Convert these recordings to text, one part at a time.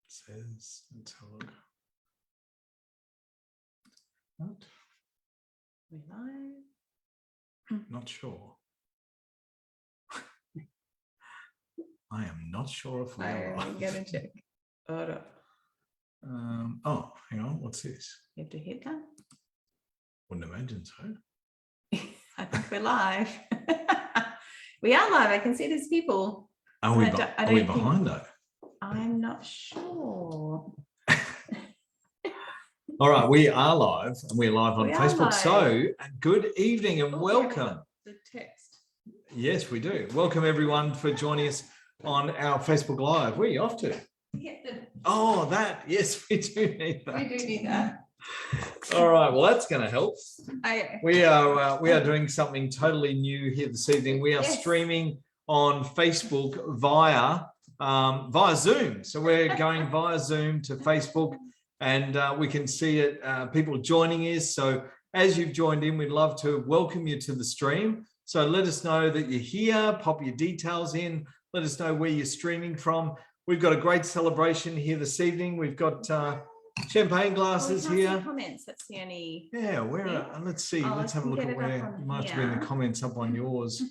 says, let's have a look. What? We live. Not sure. I am not sure if we are. I'm going to check. Hold on. Oh, hang on. What's this? You have to hit that. Wouldn't imagine so. I think we're live. We are live. I can see there's people. Are we behind though? I'm not sure. All right, we are live and we're live on Facebook. So good evening and welcome. The text. Yes, we do. Welcome everyone for joining us on our Facebook Live. Where are you off to? Oh, that. Yes, we do need that. We do need that. All right, well, that's going to help. Okay. We are doing something totally new here this evening. We are streaming on Facebook via Zoom. So we're going via Zoom to Facebook, and we can see it, people joining us. So as you've joined in, we'd love to welcome you to the stream. So let us know that you're here, pop your details in, let us know where you're streaming from. We've got a great celebration here this evening. We've got champagne glasses here. Comments. That's the only. Yeah, let's see. Let's have a look at where it might have been the comments up on yours.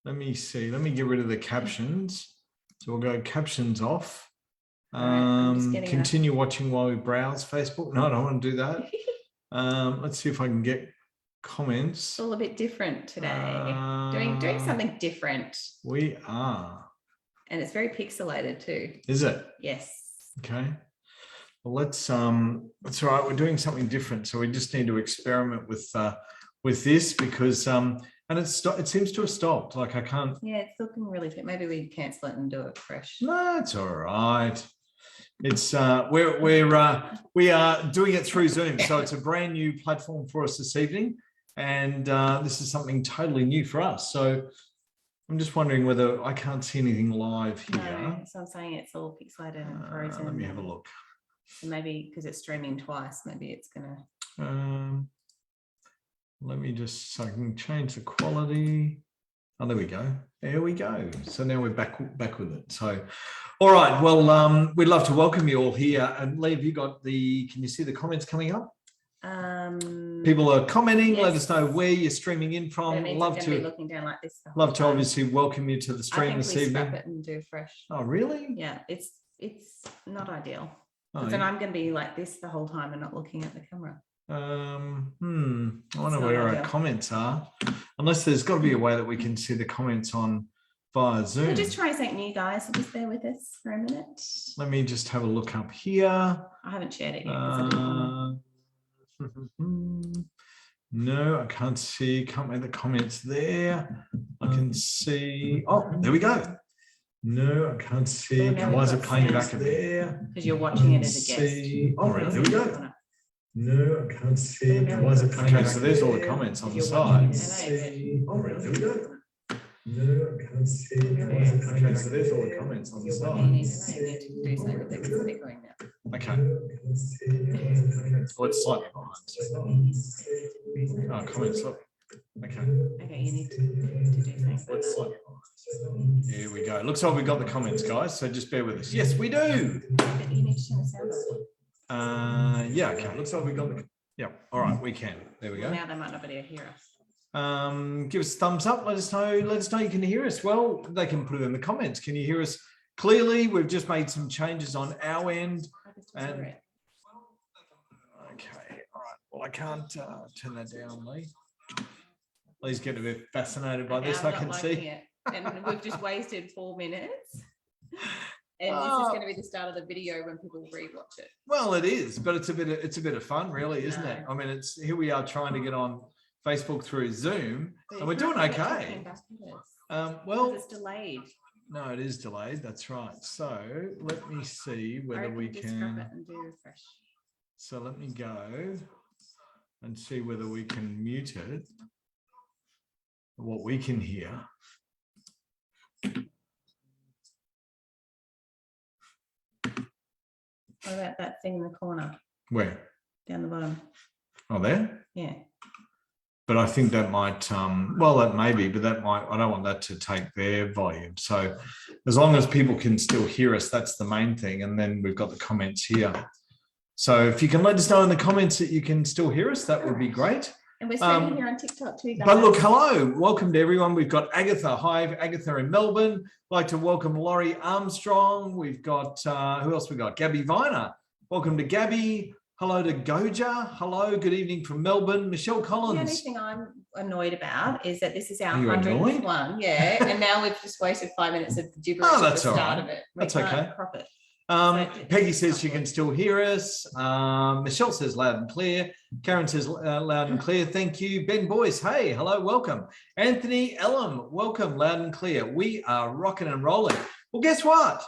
Let me see. Let me get rid of the captions. So we'll go captions off. Continue watching while we browse Facebook. No, I don't want to do that. Let's see if I can get comments. It's all a bit different today. Doing something different. We are. And it's very pixelated too. Is it? Yes. Okay. Well, that's all right. We're doing something different, so we just need to experiment with this because and it seems to have stopped. Like I can't. Yeah, it's looking really fit. Maybe we cancel it and do it fresh. No, it's all right. It's we are doing it through Zoom, so it's a brand new platform for us this evening, and this is something totally new for us. So I'm just wondering whether I can't see anything live here. No, so I'm saying it's all pixelated and frozen. Let me have a look. So maybe because it's streaming twice, maybe it's gonna. Let me just, so I can change the quality. Oh, there we go. There we go. So now we're back with it. So, all right. Well, we'd love to welcome you all here. And Lee, have you got can you see the comments coming up? People are commenting. Yes. Let us know where you're streaming in from. Love to be looking down like this. Love to obviously welcome you to the stream this evening. Scrap it and do fresh. Oh, really? Yeah, it's not ideal. Because then I'm going to be like this the whole time and not looking at the camera. I wonder where our comments are. Unless there's got to be a way that we can see the comments on via Zoom. We're just trying something new, guys. So just bear with us for a minute. Let me just have a look up here. I haven't shared it yet. No, I can't see. Can't make the comments there. I can see. Oh, there we go. No, I can't see. Why is it playing back there? Because you're watching it as a guest. Oh, right, there we go. No, I can't see. Why is it playing back? So there's all the comments on the side. Oh, right, there we go. No, I can't see. Okay, so there's all the comments on the side. Okay. Well, it's slightly behind. Oh, comments, look. Okay. Okay, you need to do things. Let's slightly behind. Here we go. Looks like we've got the comments, guys. So just bear with us. Yes, we do. But you need to turn the sound off. Yeah, okay. Looks like we got the. Yeah. All right, we can. There we go. Now they might not be able to hear us. Give us a thumbs up. Let us know you can hear us. Well, they can put it in the comments. Can you hear us clearly? We've just made some changes on our end. And okay, all right. Well, I can't turn that down, Lee. Lee's getting a bit fascinated by this. I can see. It. And we've just wasted 4 minutes. And this is going to be the start of the video when people rewatch it. Well, it is, but it's a bit of fun, really, isn't it? I mean, here we are trying to get on Facebook through Zoom, and we're doing okay. Well, it's delayed. No, it is delayed. That's right. So let me see whether we can. And do refresh. So let me go and see whether we can mute it. What we can hear. What about that thing in the corner? Where? Down the bottom. Oh, there? Yeah. but I think that might, well, that may be, but that might, I don't want that to take their volume. So as long as people can still hear us, that's the main thing. And then we've got the comments here. So if you can let us know in the comments that you can still hear us, that would be great. And we're streaming here on TikTok too, guys. But look, hello, welcome to everyone. We've got Agatha. Hi, Agatha in Melbourne. I'd like to welcome Laurie Armstrong. We've got, who else we got? Gabby Viner. Welcome to Gabby. Hello to Goja. Hello, good evening from Melbourne. Michelle Collins. The only thing I'm annoyed about is that this is our Are you 100th annoyed? one. Yeah. And now we've just wasted 5 minutes of gibberish Oh, at that's the all start right. of it. That's okay. Profit. Peggy says she can still hear us. Michelle says loud and clear. Karen says loud and clear. Thank you. Ben Boyce, hey, hello, welcome. Anthony Ellum, welcome, loud and clear. We are rocking and rolling. Well, guess what?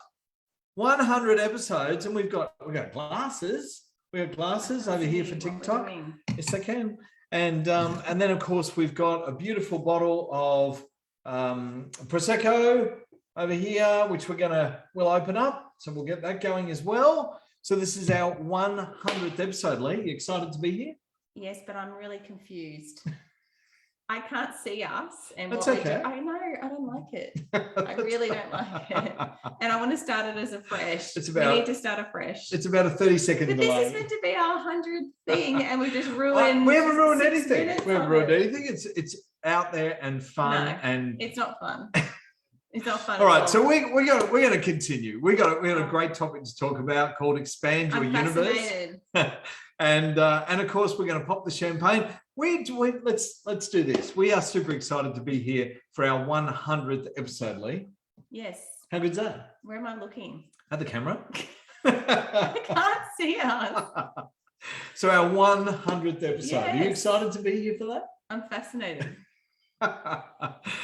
100 episodes, and we've got glasses. We have glasses over here for TikTok. Yes, I can. And then of course we've got a beautiful bottle of Prosecco over here, which we'll open up. So we'll get that going as well. So this is our 100th episode, Lee. You excited to be here? Yes, but I'm really confused. I can't see us. And That's what okay. I know, I don't like it. I really don't like it. And I want to start it as a fresh. We need to start afresh. It's about a 30-second But delay. this is meant to be our 100th thing, and we've just ruined. We haven't ruined 6 anything. minutes We haven't of ruined it. anything. It's out there and fun. No, and it's not fun. It's not fun. all at right, so we're going to continue. We got a great topic to talk about called expand your I'm universe. fascinated. And of course we're going to pop the champagne. Let's do this. We are super excited to be here for our 100th episode, Lee. Yes. How good's that? Where am I looking? At the camera. I can't see us. So our 100th episode. Are you Yes. excited to be here for that? I'm fascinated.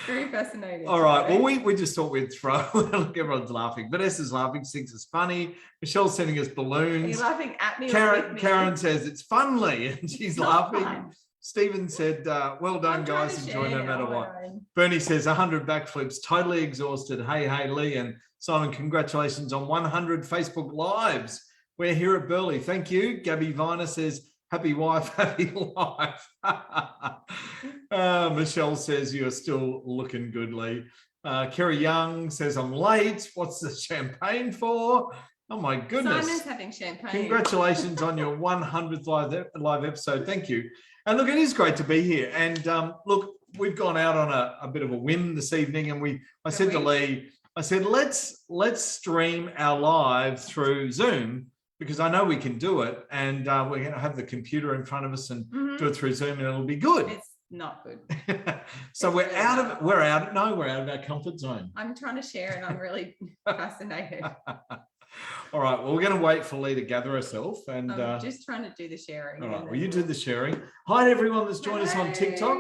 Very fascinated. All right. Well, we just thought we'd throw. Look, everyone's laughing. Vanessa's laughing, thinks it's funny. Michelle's sending us Are you balloons. laughing at me? or with me? Karen says it's funly, and she's It's not laughing. fun. Stephen said, "Well done, I'm trying guys. to Enjoy share no matter on my what." own. Bernie says 100 backflips, totally exhausted. Hey, Lee and Simon, congratulations on 100 Facebook lives. We're here at Burleigh. Thank you. Gabby Viner says, happy wife, happy life. Michelle says, you're still looking good, Lee. Kerry Young says, I'm late. What's the champagne for? Oh, my goodness. Simon's having champagne. Congratulations on your 100th live episode. Thank you. And look, it is great to be here. And look, we've gone out on a bit of a whim this evening, and I said to Lee, let's stream our live through Zoom, because I know we can do it, and we're going to have the computer in front of us and do it through Zoom, and it'll be good. It's not good. So we're out of our comfort zone. I'm trying to share, and I'm really fascinated. All right, well, we're going to wait for Lee to gather herself, and I'm just trying to do the sharing. all right, well, you do the sharing. Hi to everyone that's joined us on TikTok.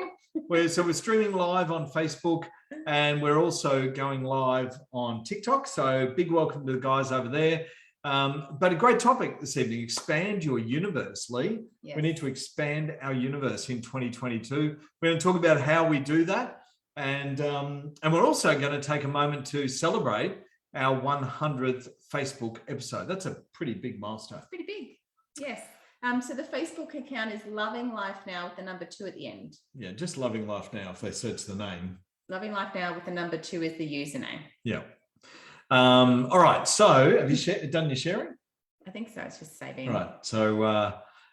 We're streaming live on Facebook, and we're also going live on TikTok. So big welcome to the guys over there. But a great topic this evening: expand your universe, Lee. Yes. We need to expand our universe in 2022. We're going to talk about how we do that, and we're also going to take a moment to celebrate our 100th Facebook episode. That's a pretty big milestone. Pretty big. Yes. So the Facebook account is Loving Life Now with the number 2 at the end. Yeah, just Loving Life Now if they search the name. Loving Life Now with the number 2 is the username. Yeah. All right. So have you done your sharing? I think so. It's just saving. All right. So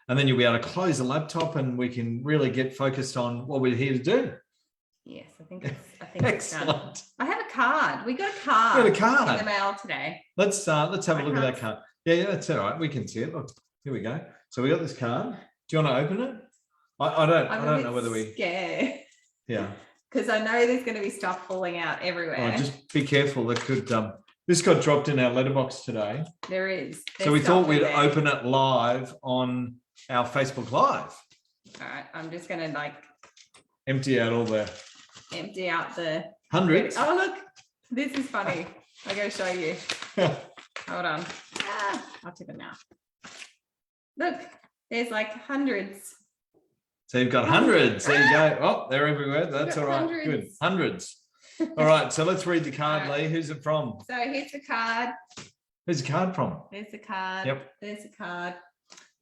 and then you'll be able to close the laptop, and we can really get focused on what we're here to do. Yes, I think it's done. Excellent. I have a card. We got a card. We got a card in the mail today. Let's have a look at that card. Yeah, that's all right. We can see it. Look, here we go. So we got this card. Do you want to open it? I don't know whether we. Scared. Yeah. Because I know there's going to be stuff falling out everywhere. Oh, just be careful. That could. This got dropped in our letterbox today. There is. So we thought we'd open it live on our Facebook Live. All right. I'm just going to empty out empty out the hundreds. Oh, look. This is funny. I got to show you. Hold on. I'll tip it now. Look, there's hundreds. So you've got hundreds. There you go. Oh, they're everywhere. That's all right. Hundreds. Good. Hundreds. All right. So let's read the card, Lee. Who's it from? So here's the card. Who's the card from? There's the card. Yep. There's the card.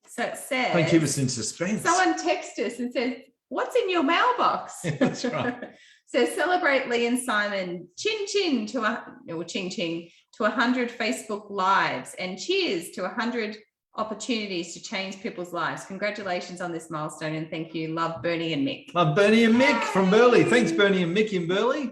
So it says. Don't keep us in suspense. Someone texted us and says, What's in your mailbox? That's right. So celebrate Lee and Simon. Chin chin ching ching to 100 Facebook lives, and cheers to 100 opportunities to change people's lives. Congratulations on this milestone, and thank you. Love, Bernie and Mick. Love Bernie and Mick from Burleigh. Thanks, Bernie and Mick in Burleigh.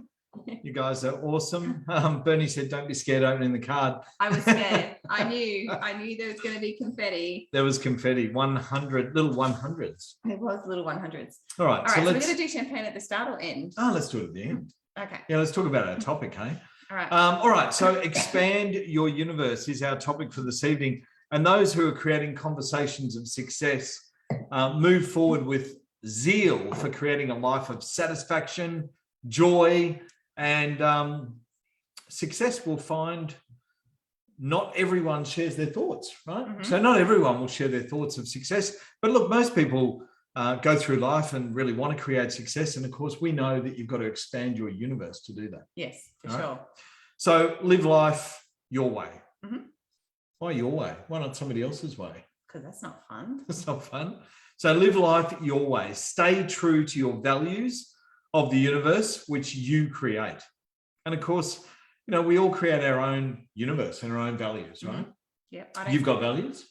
You guys are awesome. Bernie said, "Don't be scared opening the card." I was scared. I knew there was going to be confetti. There was confetti, 100 little 100s. It was little 100s. All right. All right. So we're let's. going to do champagne at the start or end. Oh, let's do it at the end. Okay. Yeah, let's talk about our topic, hey? All right. All right. So expand your universe is our topic for this evening. And those who are creating conversations of success move forward with zeal for creating a life of satisfaction, joy, and success will find not everyone shares their thoughts, right? Mm-hmm. So not everyone will share their thoughts of success. But look, most people go through life and really want to create success. And of course, we know that you've got to expand your universe to do that. Yes, for All right? sure. So live life your way. Mm-hmm. Why your way? Why not somebody else's way? Because that's not fun. That's not fun. So live life your way. Stay true to your values of the universe, which you create. And of course, you know, we all create our own universe and our own values, right? Yeah. You've got values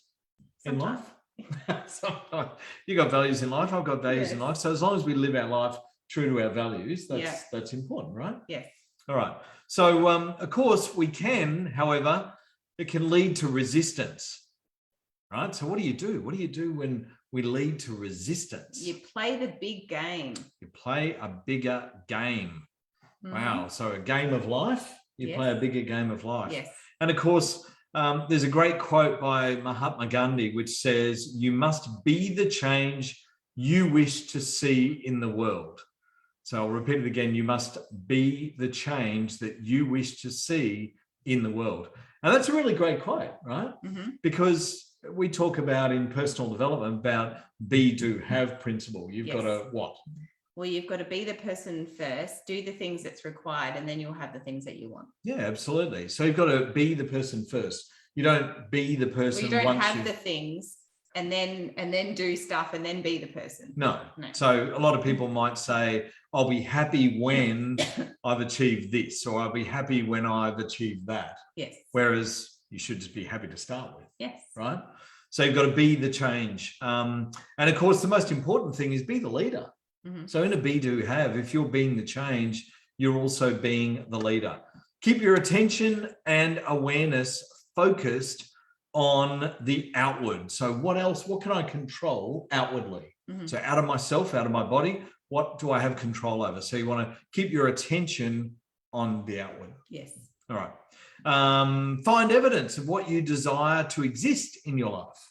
in Sometimes. life. Sometimes. You've got values in life. I've got values in life. So as long as we live our life true to our values, that's important, right? Yes. All right. So, of course, we can, however, it can lead to resistance, right? So what do you do? What do you do when we lead to resistance? You play the big game. You play a bigger game. Mhm. Wow. So a game of life, you play a bigger game of life. Yes. And of course, there's a great quote by Mahatma Gandhi, which says, "You must be the change you wish to see in the world." So I'll repeat it again. You must be the change that you wish to see in the world. And that's a really great quote, right? Mm-hmm. Because we talk about in personal development about be, do, have principle. You've got to what? Well, you've got to be the person first, do the things that's required, and then you'll have the things that you want. Yeah, absolutely. So you've got to be the person first. You don't be the person. Well, you don't once have the things and then do stuff and then be the person. No. So a lot of people might say, I'll be happy when I've achieved this, or I'll be happy when I've achieved that. Yes. Whereas you should just be happy to start with. Yes. Right. So you've got to be the change. And of course, the most important thing is be the leader. Mm-hmm. So in a be, do, have, if you're being the change, you're also being the leader. Keep your attention and awareness focused on the outward. So what else? What can I control outwardly? Mm-hmm. So out of myself, out of my body, what do I have control over? So you want to keep your attention on the outward. Yes. All right. Find evidence of what you desire to exist in your life.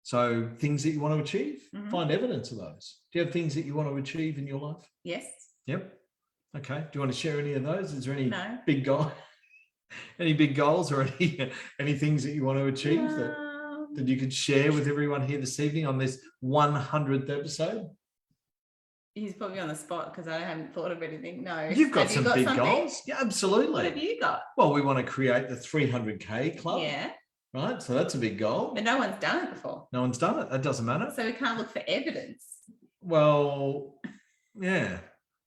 So things that you want to achieve, find evidence of those. Do you have things that you want to achieve in your life? Yes. Yep. Okay. Do you want to share any of those? Is there any No. big goal? Any big goals or any things that you want to achieve that you could share with everyone here this evening on this 100th episode? He's put me on the spot because I haven't thought of anything. No. You've got some big something? goals. Yeah, absolutely. What have you got? Well, we want to create the 300K club. Yeah. Right. So that's a big goal. But no one's done it before. No one's done it. That doesn't matter. So we can't look for evidence. Well, yeah.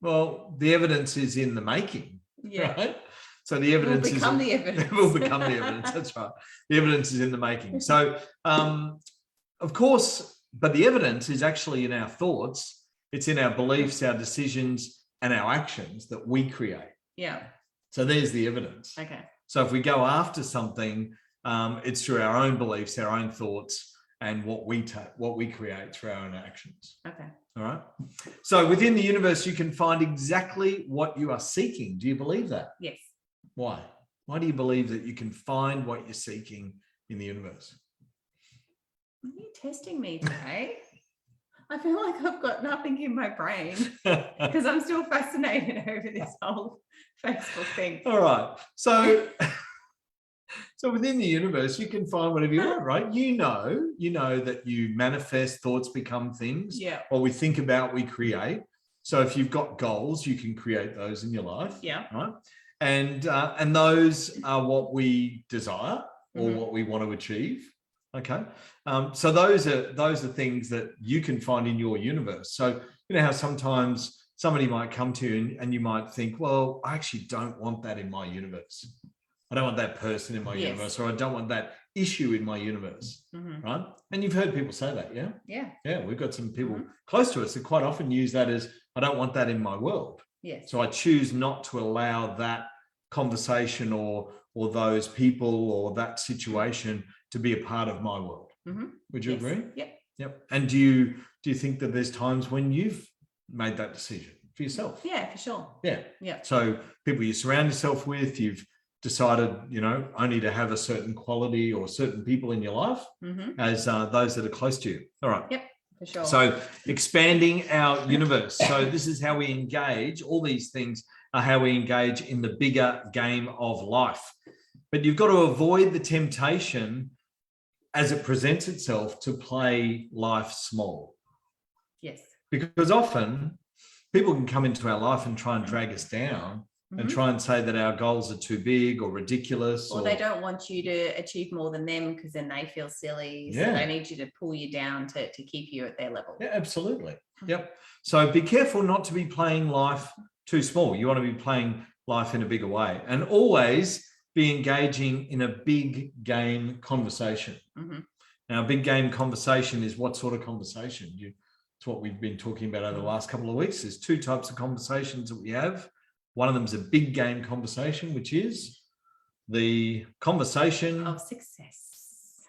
Well, the evidence is in the making. Yeah. Right. So the evidence will become the evidence. will become the evidence. That's right. The evidence is in the making. So, of course, but the evidence is actually in our thoughts. It's in our beliefs, our decisions, and our actions that we create. Yeah. So there's the evidence. Okay. So if we go after something, it's through our own beliefs, our own thoughts, and what we create through our own actions. Okay. All right. So within the universe, you can find exactly what you are seeking. Do you believe that? Yes. Why? Why do you believe that you can find what you're seeking in the universe? Are you testing me today? I feel like I've got nothing in my brain because I'm still fascinated over this whole Facebook thing. All right. So within the universe, you can find whatever you want, right? You know that you manifest, thoughts become things. Yeah. What we think about, we create. So if you've got goals, you can create those in your life. Yeah. Right. And those are what we desire or what we want to achieve. Okay. So those are things that you can find in your universe. So you know how sometimes somebody might come to you and you might think, well, I actually don't want that in my universe. I don't want that person in my Yes. universe, or I don't want that issue in my universe, right? And you've heard people say that, yeah? Yeah. Yeah, we've got some people close to us that quite often use that as, I don't want that in my world. Yes. So I choose not to allow that conversation or those people or that situation to be a part of my world. Would you agree? Yep. Yep. And do you think that there's times when you've made that decision for yourself? Yeah, for sure. Yeah. Yeah. So people you surround yourself with, you've decided, you know, only to have a certain quality or certain people in your life as those that are close to you. All right. Yep, for sure. So expanding our universe. So this is how we engage. All these things are how we engage in the bigger game of life. But you've got to avoid the temptation as it presents itself to play life small. Yes. Because often people can come into our life and try and drag us down and try and say that our goals are too big or ridiculous. Or they don't want you to achieve more than them because then they feel silly. So they need you to pull you down to keep you at their level. Yeah, absolutely. Yep. So be careful not to be playing life too small. You want to be playing life in a bigger way, and always be engaging in a big game conversation. Now, a big game conversation is what sort of conversation? It's what we've been talking about over the last couple of weeks. There's two types of conversations that we have. One of them is a big game conversation, which is the conversation of success.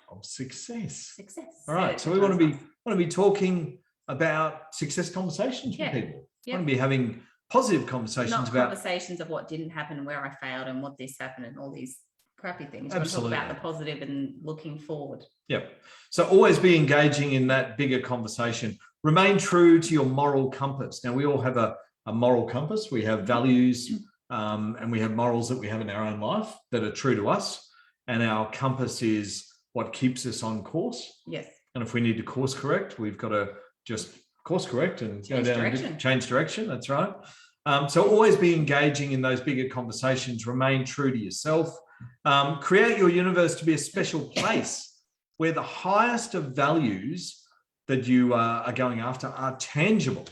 All right. So we want to be talking about success conversations with people. We want to be having positive conversations, not about conversations of what didn't happen and where I failed and what this happened and all these crappy things. We Absolutely. talk about the positive and looking forward. Yep. So always be engaging in that bigger conversation. Remain true to your moral compass. Now, we all have a moral compass. We have values and we have morals that we have in our own life that are true to us. And our compass is what keeps us on course. Yes. And if we need to course correct, we've got to just course correct and change direction. That's right. So always be engaging in those bigger conversations. Remain true to yourself. Create your universe to be a special place where the highest of values that you are going after are tangible,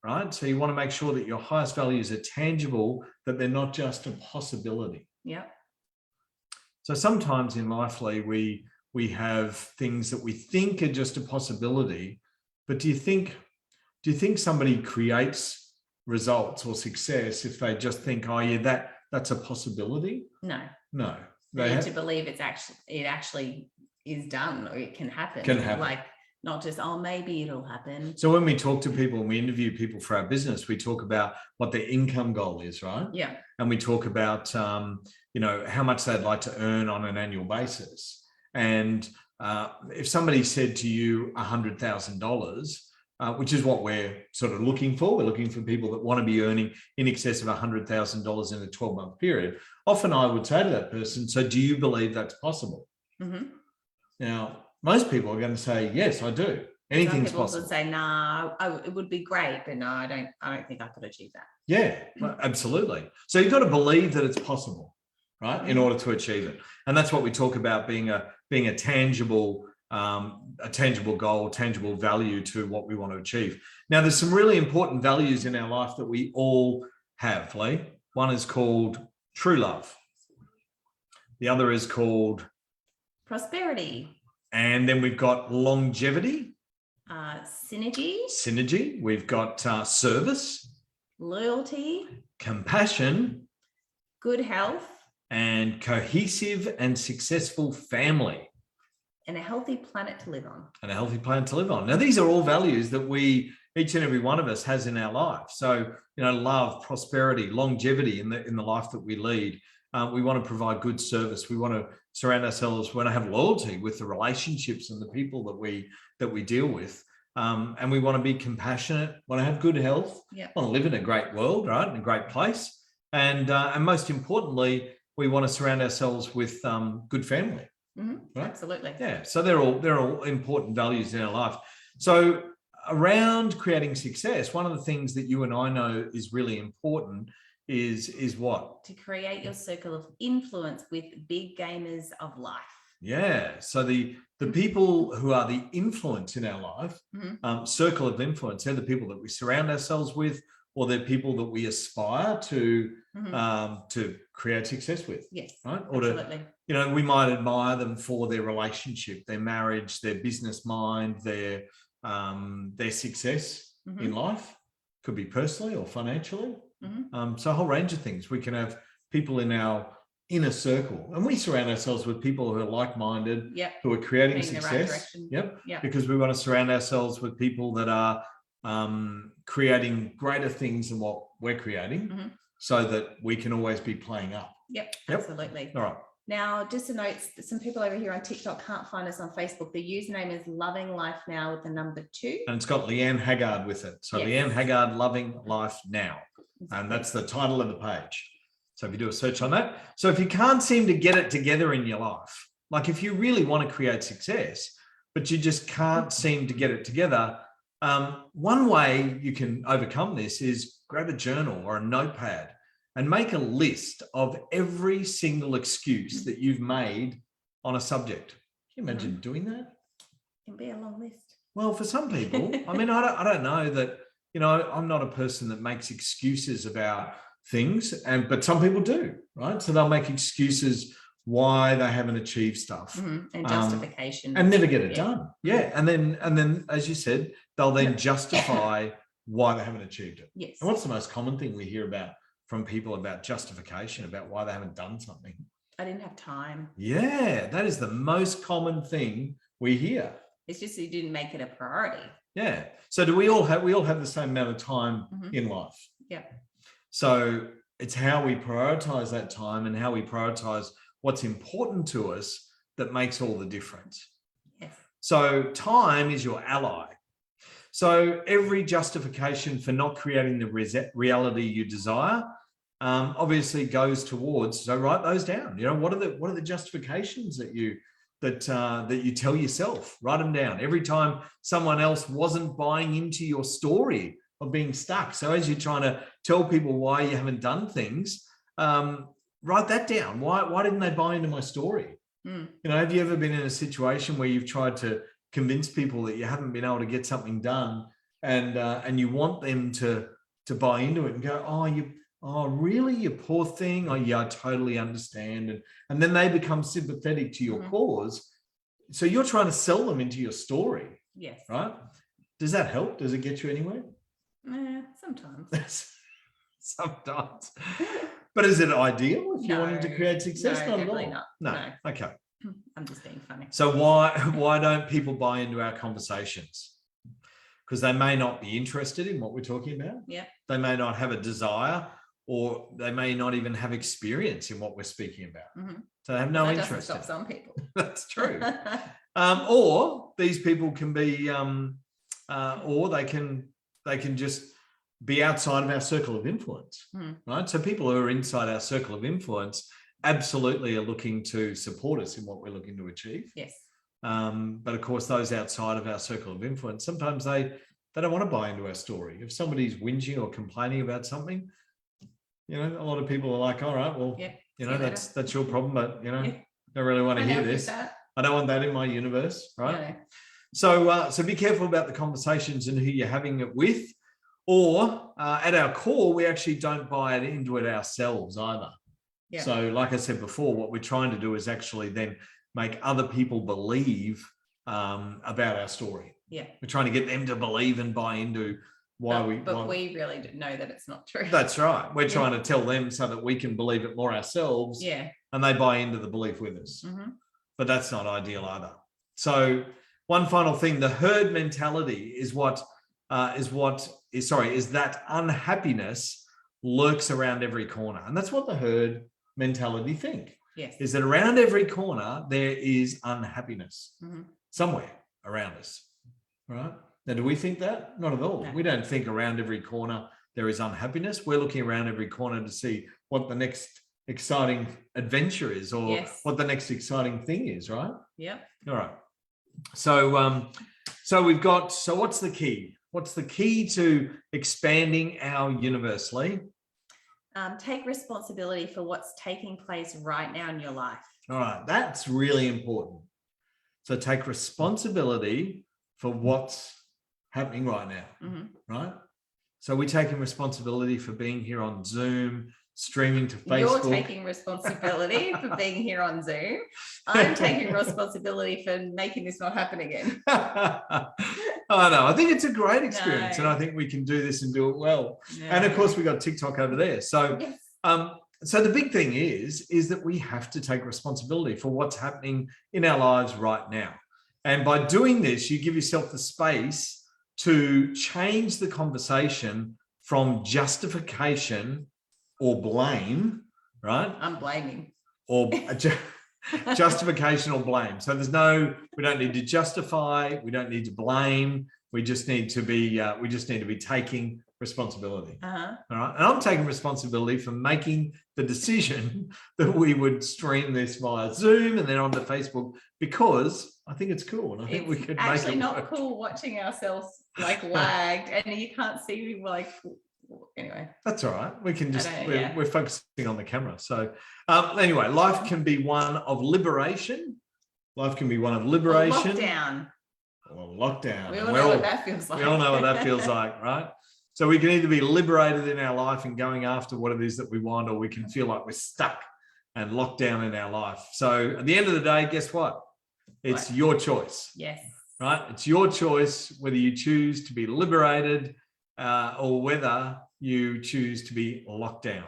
right? So you want to make sure that your highest values are tangible, that they're not just a possibility. Yeah. So sometimes in life, Lee, we have things that we think are just a possibility, but do you think somebody creates results or success if they just think, oh yeah, that's a possibility? No. They need to believe it actually is done, or it can happen. Like, not just, oh, maybe it'll happen. So when we talk to people and we interview people for our business, we talk about what their income goal is, right? Yeah. And we talk about, how much they'd like to earn on an annual basis. And if somebody said to you $100,000, which is what we're sort of looking for, we're looking for people that want to be earning in excess of $100,000 in a 12-month period. Often I would say to that person, so do you believe that's possible? Now, most people are going to say, yes, I do. Anything's possible. Some people would say, nah, it would be great, but no, I don't think I could achieve that. Yeah, absolutely. So you've got to believe that it's possible, right, in order to achieve it. And that's what we talk about, being a tangible goal, tangible value to what we want to achieve. Now, there's some really important values in our life that we all have, Lee. One is called true love. The other is called prosperity. And then we've got longevity. Synergy. We've got service. Loyalty. Compassion. Good health. And cohesive and successful family. And a healthy planet to live on. Now, these are all values that each and every one of us has in our life. So, love, prosperity, longevity in the life that we lead. We want to provide good service. We want to surround ourselves. We want to have loyalty with the relationships and the people that we deal with. And we want to be compassionate, want to have good health, want to live in a great world, right? In a great place. And most importantly, we want to surround ourselves with good family. Right? Absolutely. Yeah. So they're all important values in our life. So around creating success, one of the things that you and I know is really important is what? To create your circle of influence with big gamers of life. Yeah. So the people who are the influence in our life, circle of influence, they're the people that we surround ourselves with, or they're people that we aspire to create success with. Yes. Right. Or absolutely. to, we might admire them for their relationship, their marriage, their business mind, their success in life. Could be personally or financially. So a whole range of things. We can have people in our inner circle, and we surround ourselves with people who are like-minded, who are creating success. Because we want to surround ourselves with people that are creating greater things than what we're creating, so that we can always be playing up. Absolutely. All right. Now, just a note, some people over here on TikTok can't find us on Facebook. The username is Loving Life Now with the number 2. And it's got Leanne Haggard with it. So Leanne Haggard, Loving Life Now. And that's the title of the page. So if you do a search on that. So if you can't seem to get it together in your life, like if you really want to create success, but you just can't seem to get it together, one way you can overcome this is grab a journal or a notepad and make a list of every single excuse that you've made on a subject. Can you imagine doing that? It can be a long list. Well, for some people, I mean, I don't know that, I'm not a person that makes excuses about things, but some people do, right? So they'll make excuses why they haven't achieved stuff, and justification, and never get it done. And then, as you said, they'll then justify why they haven't achieved it. Yes. And what's the most common thing we hear about from people about justification, about why they haven't done something? I didn't have time. Yeah, that is the most common thing we hear. It's just you didn't make it a priority. Yeah. So do we all have the same amount of time in life? Yeah. So it's how we prioritize that time and how we prioritize what's important to us that makes all the difference. Yes. So time is your ally. So every justification for not creating the reality you desire obviously goes towards, so write those down. What are the justifications that you tell yourself? Write them down. Every time someone else wasn't buying into your story of being stuck. So as you're trying to tell people why you haven't done things, write that down. Why didn't they buy into my story? Have you ever been in a situation where you've tried to convince people that you haven't been able to get something done, and you want them to buy into it and go, oh, really, you poor thing? Oh, yeah, I totally understand. And then they become sympathetic to your cause. So you're trying to sell them into your story. Yes. Right? Does that help? Does it get you anywhere? Sometimes. Sometimes. But is it ideal if you're wanting to create success? No, not at all. not. No. Okay. I'm just being funny. So why don't people buy into our conversations? Because they may not be interested in what we're talking about. Yeah. They may not have a desire, or they may not even have experience in what we're speaking about. So they have no interest. That doesn't stop some people. That's true. Or these people can be, or they can just be outside of our circle of influence, right? So people who are inside our circle of influence absolutely are looking to support us in what we're looking to achieve. Yes. But of course, those outside of our circle of influence, sometimes they don't want to buy into our story. If somebody's whinging or complaining about something, a lot of people are like, all right, well, that's your problem, but don't really want to hear this. I don't want that in my universe, right? So be careful about the conversations and who you're having it with. Or at our core, we actually don't buy it into it ourselves either. Yeah. So like I said before, what we're trying to do is actually then make other people believe about our story. Yeah. We're trying to get them to believe and buy into why we really know that it's not true. That's right. We're trying to tell them so that we can believe it more ourselves. Yeah. And they buy into the belief with us. But that's not ideal either. So one final thing, the herd mentality is that unhappiness lurks around every corner. And that's what the herd mentality think. Yes. Is that around every corner, there is unhappiness somewhere around us, right? Now, do we think that? Not at all. No. We don't think around every corner there is unhappiness. We're looking around every corner to see what the next exciting adventure is, or what the next exciting thing is, right? Yeah. All right. So we've got, so what's the key? What's the key to expanding our universe, Lee? Take responsibility for what's taking place right now in your life. All right, that's really important. So take responsibility for what's happening right now, right? So we're taking responsibility for being here on Zoom, streaming to Facebook. You're taking responsibility for being here on Zoom. I'm taking responsibility for making this not happen again. I know. I think it's a great experience, and I think we can do this and do it well. And of course, we got TikTok over there. So, yes. So the big thing is that we have to take responsibility for what's happening in our lives right now. And by doing this, you give yourself the space to change the conversation from justification or blame, right? I'm blaming. Or justification or blame. So we don't need to justify, we don't need to blame. We just need to be taking responsibility. All right. And I'm taking responsibility for making the decision that we would stream this via Zoom and then onto Facebook, because I think it's cool. And I think we could make it actually not work. Cool watching ourselves like lagged and you can't see like, anyway. That's all right. We can just, we're focusing on the camera. So anyway, life can be one of liberation. Life can be one of liberation. Lockdown. Well, lockdown. We all know what that feels like. We all know what that feels like, right? So we can either be liberated in our life and going after what it is that we want, or we can feel like we're stuck and locked down in our life. So at the end of the day, guess what? It's your choice. Yes. Right? It's your choice whether you choose to be liberated or whether you choose to be locked down.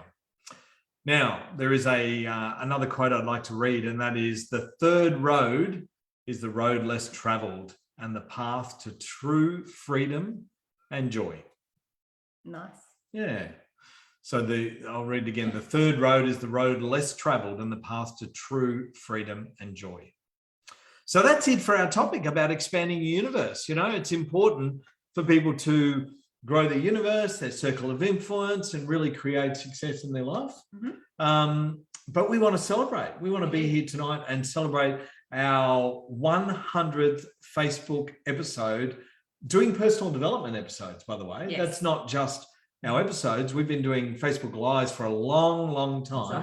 Now, there is another quote I'd like to read, and that is, the third road is the road less traveled and the path to true freedom and joy. Nice. Yeah. So I'll read it again. The third road is the road less traveled and the path to true freedom and joy. So that's it for our topic about expanding your universe. You know, it's important for people to grow their universe, their circle of influence, and really create success in their life. But we want to celebrate. We want to be here tonight and celebrate our 100th Facebook episode, doing personal development episodes, by the way. Yes. That's not just our episodes. We've been doing Facebook Lives for a long, long time. So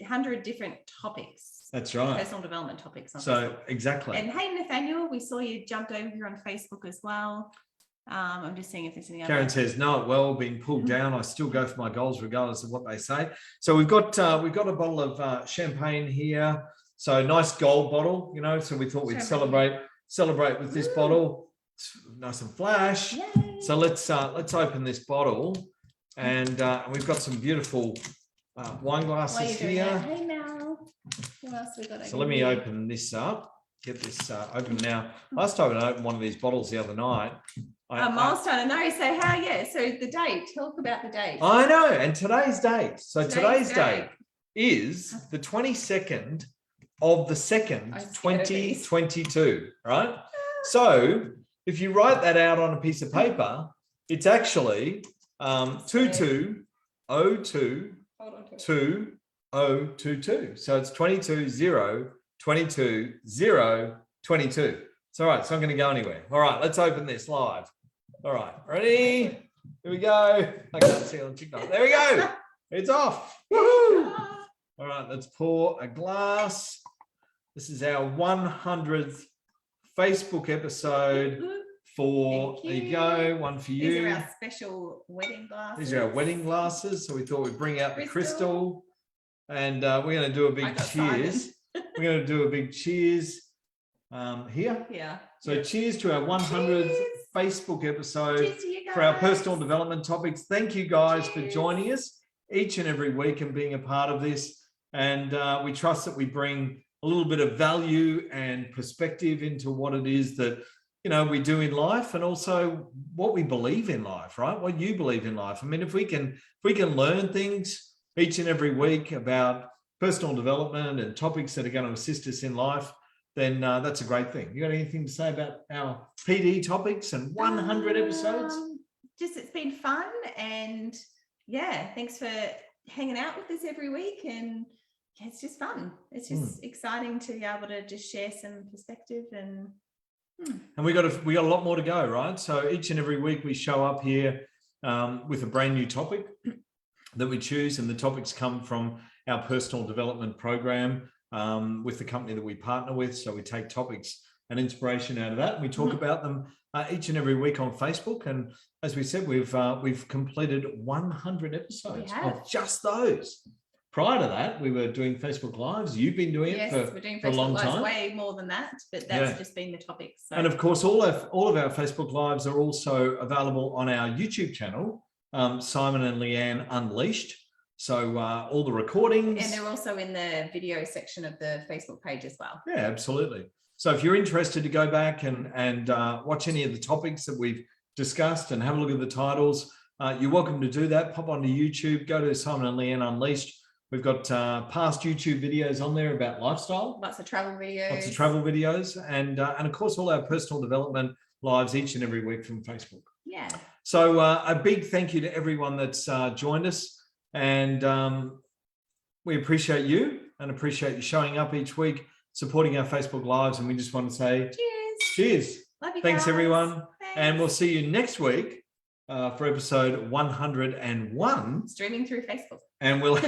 100 different topics. That's right. Personal development topics. So exactly. And hey, Nathaniel, we saw you jumped over here on Facebook as well. I'm just seeing if there's any other. Karen says, know it well, being pulled down. I still go for my goals regardless of what they say. So we've got a bottle of champagne here. So nice gold bottle, you know. So we thought we'd celebrate with this bottle. It's nice and flash. Yay. So let's open this bottle, and we've got some beautiful wine glasses here. Hey Mel, what else we got? So let me open this up. Get this open now. Last time I opened one of these bottles the other night. Milestone, I know. So how? Yeah. So the date. Talk about the date. I know, and today's date. So today's date is the 22nd of the 2nd, 2022. Right. So if you write that out on a piece of paper, it's actually 22022022. So it's 22-0-22-0-22. It's all right. So I'm going to go anywhere. All right. Let's open this live. All right. Ready? Here we go. I can't see on TikTok. There we go. It's off. Woohoo! All right. Let's pour a glass. This is our 100th Facebook episode for, there you go, one for you. These are our special wedding glasses. These are our wedding glasses. So we thought we'd bring out the crystal, and we're going to do a big cheers. We're going to do a big cheers here. Yeah. So cheers to our 100th Facebook episode for our personal development topics. Thank you guys for joining us each and every week and being a part of this. And we trust that we bring a little bit of value and perspective into what it is that, you know, we do in life, and also what we believe in life, right? What you believe in life. I mean, if we can learn things each and every week about personal development and topics that are going to assist us in life, then that's a great thing. You got anything to say about our PD topics and 100 episodes? Just it's been fun, and yeah, thanks for hanging out with us every week, and it's just fun. It's just exciting to be able to just share some perspective and we got a lot more to go, right? So each and every week we show up here with a brand new topic that we choose, and the topics come from our personal development program. with the company that we partner with. So we take topics and inspiration out of that, and we talk about them each and every week on Facebook. And as we said, we've completed 100 episodes of just those. Prior to that, we were doing Facebook Lives. You've been doing it we're doing for a long time. Way more than that, but that's just been the topic. So. And of course, all of our Facebook Lives are also available on our YouTube channel, Simon and Leanne Unleashed. So all the recordings. And they're also in the video section of the Facebook page as well. Yeah, absolutely. So if you're interested to go back and watch any of the topics that we've discussed and have a look at the titles, you're welcome to do that. Pop onto YouTube, go to Simon and Leanne Unleashed. We've got past YouTube videos on there about lifestyle. Lots of travel videos. Lots of travel videos. And of course, all our personal development lives each and every week from Facebook. Yeah. So a big thank you to everyone that's joined us. And we appreciate you and appreciate you showing up each week, supporting our Facebook Lives. And we just want to say cheers. Love you. Thanks, guys. everyone. Thanks. And we'll see you next week for episode 101. Streaming through Facebook. And we'll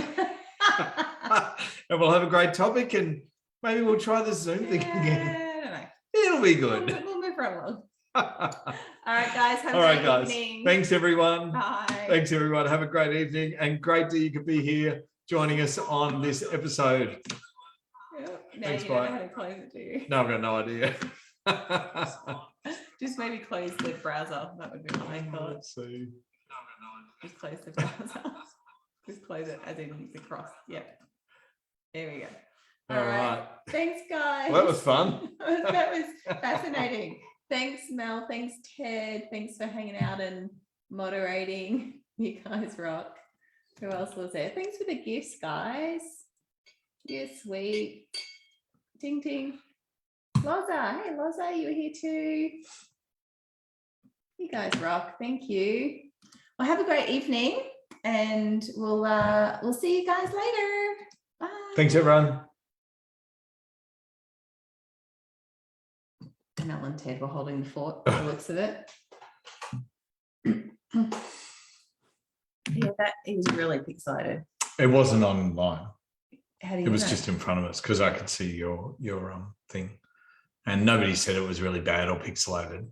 and we'll have a great topic, and maybe we'll try the Zoom thing again. I don't know. It'll be good. We'll move right along. All right, guys. Have a great evening. Thanks, everyone. Bye. Thanks, everyone. Have a great evening, and great that you could be here joining us on this episode. Yep. Now Thanks, you don't know bye. how to close it, do you? No, I've got no idea. Just maybe close the browser. That would be my thought. Let's see. Just close the browser. Just close it as in the cross. Yep. There we go. All right. Thanks, guys. Well, that was fun. That was fascinating. Thanks, Mel. Thanks, Ted. Thanks for hanging out and moderating. You guys rock. Who else was there? Thanks for the gifts, guys. You're sweet. Ding, ding. Loza. Hey, Loza, you were here too. You guys rock. Thank you. Well, have a great evening, and we'll see you guys later. Bye. Thanks, everyone. Mel and Ted were holding the fort by the looks of it. Yeah, he was really excited. It wasn't online. How do you It was know? just in front of us because I could see your thing, and nobody said it was really bad or pixelated.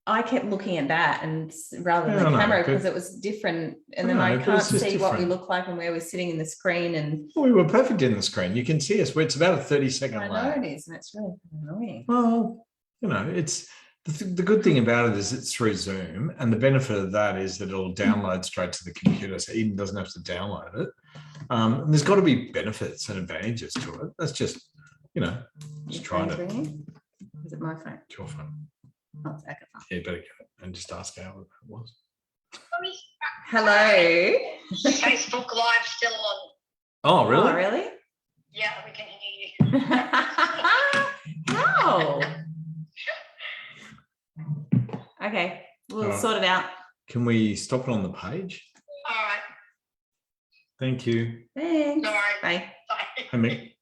I kept looking at that and rather than Yeah, the I know, camera but- because it was different, and then I I know, but can't it's just see what we different. look like and where we're sitting in the screen. And Well, we were perfect in the screen. You can see us. It's about a 30-second I know lag. it is, and it's really annoying. Well, it's the good thing about it is it's through Zoom, and the benefit of that is that it'll download straight to the computer, so Eden doesn't have to download it. And there's got to be benefits and advantages to it. That's just just trying to. Is it my phone? It's your phone. Oh, it's back up. Yeah, you better get it and just ask how it was. Hello. Facebook Live still on. Oh, really? Oh, really? Yeah, we can hear you. How? Okay, we'll Alright. sort it out. Can we stop it on the page? All right. Thank you. Thanks. No worries. Bye. Bye. Hey, Mick.